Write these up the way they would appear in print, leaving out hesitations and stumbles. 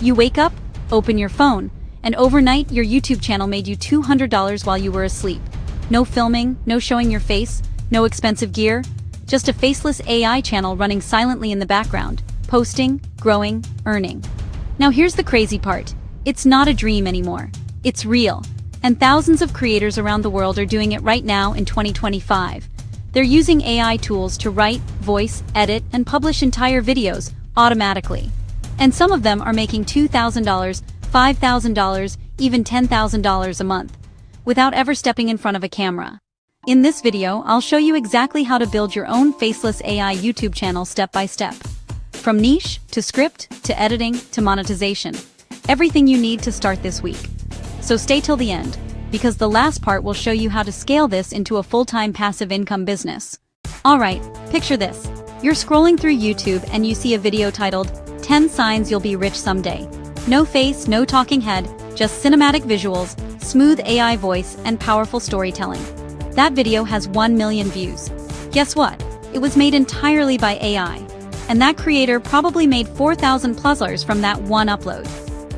You wake up, open your phone, and overnight your YouTube channel made you $200 while you were asleep. No filming, no showing your face, no expensive gear, just a faceless AI channel running silently in the background, posting, growing, earning. Now here's the crazy part. It's not a dream anymore. It's real. And thousands of creators around the world are doing it right now in 2025. They're using AI tools to write, voice, edit, and publish entire videos automatically. And some of them are making $2,000, $5,000, even $10,000 a month, without ever stepping in front of a camera. In this video, I'll show you exactly how to build your own faceless AI YouTube channel step by step. From niche, to script, to editing, to monetization. Everything you need to start this week. So stay till the end, because the last part will show you how to scale this into a full-time passive income business. Alright, picture this. You're scrolling through YouTube and you see a video titled, 10 Signs You'll Be Rich Someday. No face, no talking head, just cinematic visuals, smooth AI voice, and powerful storytelling. That video has 1 million views. Guess what? It was made entirely by AI. And that creator probably made $4,000+ from that one upload.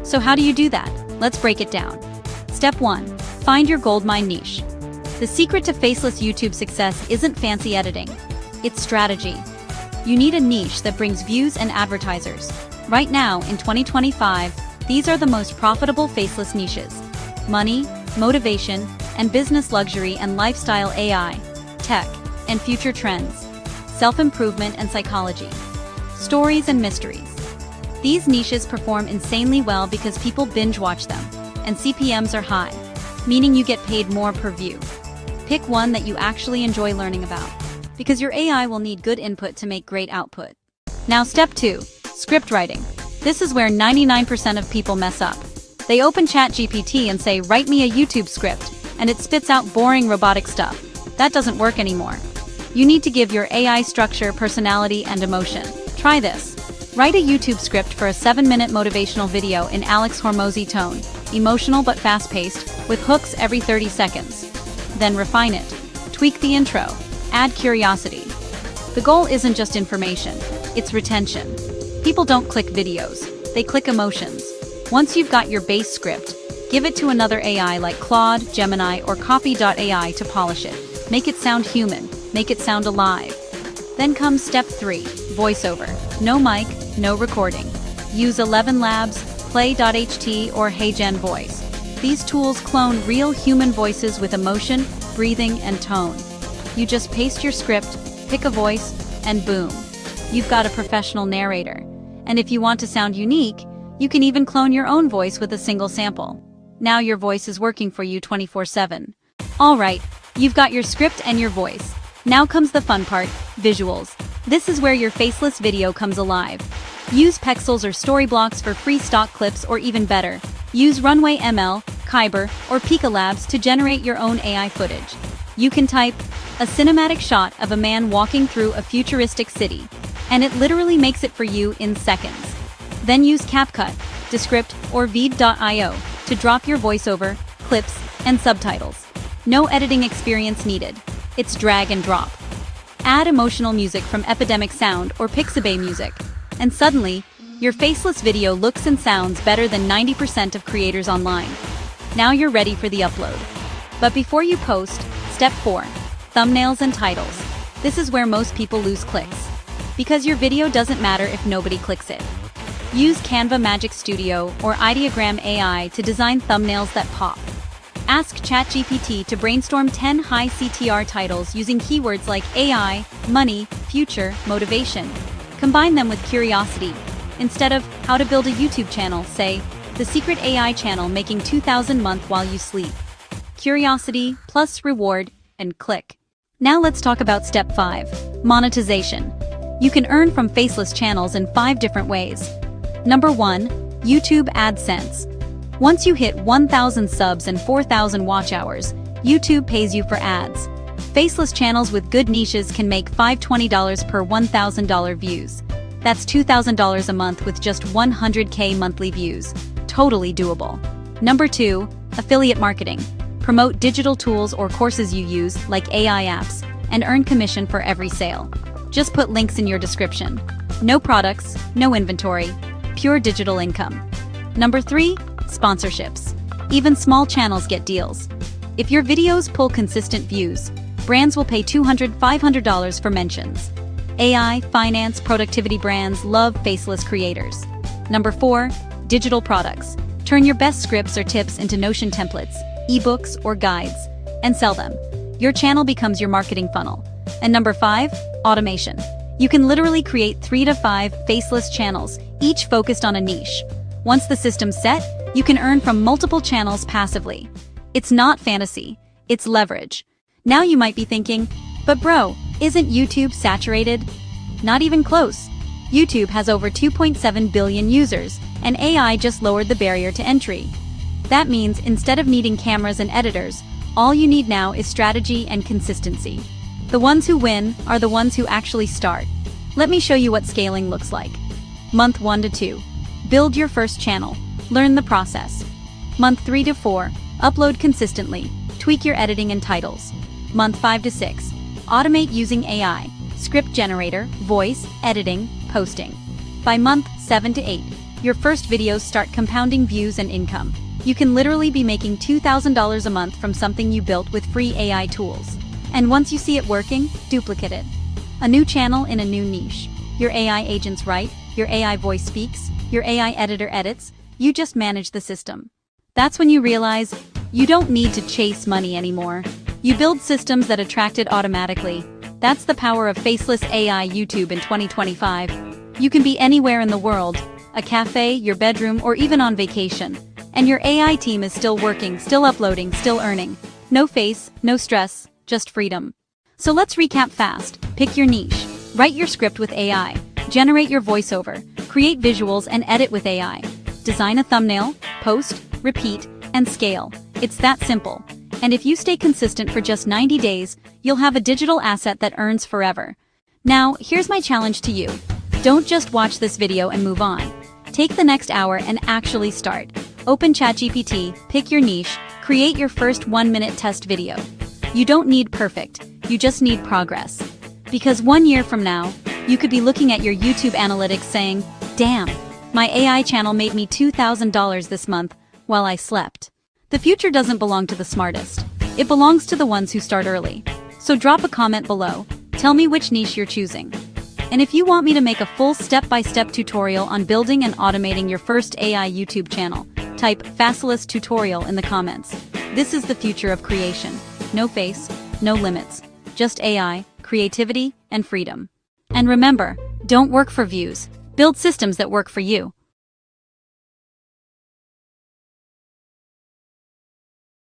So how do you do that? Let's break it down. Step 1. Find your goldmine niche. The secret to faceless YouTube success isn't fancy editing. It's strategy. You need a niche that brings views and advertisers. Right now, in 2025, these are the most profitable faceless niches. Money, motivation, and business luxury and lifestyle AI, tech, and future trends. Self-improvement and psychology. Stories and mysteries. These niches perform insanely well because people binge watch them, and CPMs are high, meaning you get paid more per view. Pick one that you actually enjoy learning about, because your AI will need good input to make great output. Now step 2, script writing. This is where 99% of people mess up. They open ChatGPT and say, write me a YouTube script, and it spits out boring robotic stuff. That doesn't work anymore. You need to give your AI structure, personality, and emotion. Try this. Write a YouTube script for a 7-minute motivational video in Alex Hormozi tone, emotional but fast-paced, with hooks every 30 seconds. Then refine it. Tweak the intro. Add curiosity. The goal isn't just information, it's retention. People don't click videos, they click emotions. Once you've got your base script, give it to another AI like Claude, Gemini, or Copy.ai to polish it. Make it sound human, make it sound alive. Then comes step 3, voiceover. No mic, no recording. Use ElevenLabs Play.ht or HeyGen Voice. These tools clone real human voices with emotion, breathing, and tone. You just paste your script, pick a voice, and boom. You've got a professional narrator. And if you want to sound unique, you can even clone your own voice with a single sample. Now your voice is working for you 24/7. Alright, you've got your script and your voice. Now comes the fun part, visuals. This is where your faceless video comes alive. Use Pexels or Storyblocks for free stock clips, or even better, use Runway ML, Kyber, or ElevenLabs to generate your own AI footage. You can type a cinematic shot of a man walking through a futuristic city, and it literally makes it for you in seconds. Then use CapCut, Descript, or Veed.io to drop your voiceover, clips, and subtitles. No editing experience needed. It's drag and drop. Add emotional music from Epidemic Sound or Pixabay Music, and suddenly, your faceless video looks and sounds better than 90% of creators online. Now you're ready for the upload. But before you post, step 4, thumbnails and titles. This is where most people lose clicks, because your video doesn't matter if nobody clicks it. Use Canva Magic Studio or Ideogram AI to design thumbnails that pop. Ask ChatGPT to brainstorm 10 high CTR titles using keywords like AI, money, future, motivation. Combine them with curiosity. Instead of how to build a YouTube channel, say, the secret AI channel making $2,000 a month while you sleep. Curiosity plus reward, and click. Now let's talk about step 5, monetization. You can earn from faceless channels in 5 different ways. Number 1, YouTube AdSense. Once you hit 1,000 subs and 4,000 watch hours, YouTube pays you for ads. Faceless channels with good niches can make $520 per $1,000 views. That's $2,000 a month with just 100K monthly views. Totally doable. Number 2, affiliate marketing. Promote digital tools or courses you use, like AI apps, and earn commission for every sale. Just put links in your description. No products, no inventory, pure digital income. Number 3. Sponsorships. Even small channels get deals. If your videos pull consistent views, brands will pay $200, $500 for mentions. AI, finance, productivity brands love faceless creators. Number 4. Digital products. Turn your best scripts or tips into Notion templates, ebooks, or guides, and sell them. Your channel becomes your marketing funnel. And number 5. Automation. You can literally create 3 to 5 faceless channels, each focused on a niche. Once the system's set, you can earn from multiple channels passively. It's not fantasy, it's leverage. Now you might be thinking, but bro, isn't YouTube saturated? Not even close. YouTube has over 2.7 billion users, and AI just lowered the barrier to entry. That means instead of needing cameras and editors, all you need now is strategy and consistency. The ones who win are the ones who actually start. Let me show you what scaling looks like. Month 1 to 2. Build your first channel. Learn the process. Month 3 to 4. Upload consistently. Tweak your editing and titles. Month 5 to 6. Automate using AI. Script generator, voice, editing, posting. By month 7 to 8, your first videos start compounding views and income. You can literally be making $2,000 a month from something you built with free AI tools. And once you see it working, duplicate it. A new channel in a new niche. Your AI agents write, your AI voice speaks, your AI editor edits, you just manage the system. That's when you realize you don't need to chase money anymore. You build systems that attract it automatically. That's the power of faceless AI YouTube in 2025. You can be anywhere in the world, a cafe, your bedroom, or even on vacation. And your AI team is still working, still uploading, still earning. No face, no stress, just freedom. So let's recap fast. Pick your niche. Write your script with AI. Generate your voiceover. Create visuals and edit with AI. Design a thumbnail, post, repeat, and scale. It's that simple. And if you stay consistent for just 90 days, you'll have a digital asset that earns forever. Now, here's my challenge to you. Don't just watch this video and move on. Take the next hour and actually start. Open ChatGPT, pick your niche, create your first 1-minute test video. You don't need perfect, you just need progress. Because 1 year from now, you could be looking at your YouTube analytics saying, damn, my AI channel made me $2,000 this month while I slept. The future doesn't belong to the smartest. It belongs to the ones who start early. So drop a comment below. Tell me which niche you're choosing. And if you want me to make a full step-by-step tutorial on building and automating your first AI YouTube channel, type Faceless tutorial in the comments. This is the future of creation. No face, no limits. Just AI, creativity, and freedom. And remember, don't work for views. Build systems that work for you.